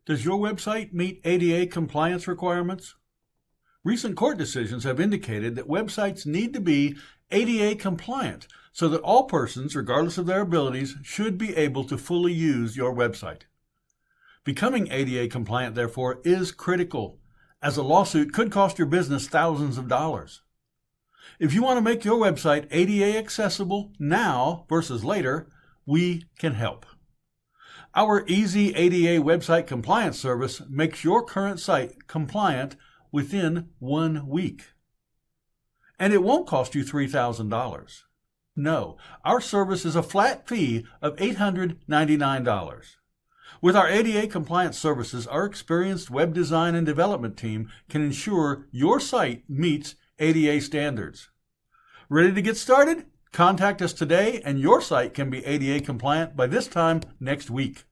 Does your website meet ADA compliance requirements? Recent court decisions have indicated that websites need to be ADA compliant so that all persons, regardless of their abilities, should be able to fully use your website. Becoming ADA compliant, therefore, is critical, as a lawsuit could cost your business thousands of dollars. If you want to make your website ADA accessible now versus later, we can help. Our easy ADA website compliance service makes your current site compliant within 1 week. And it won't cost you $3,000. No, our service is a flat fee of $899. With our ADA compliance services, our experienced web design and development team can ensure your site meets ADA standards. Ready to get started? Contact us today and your site can be ADA compliant by this time next week.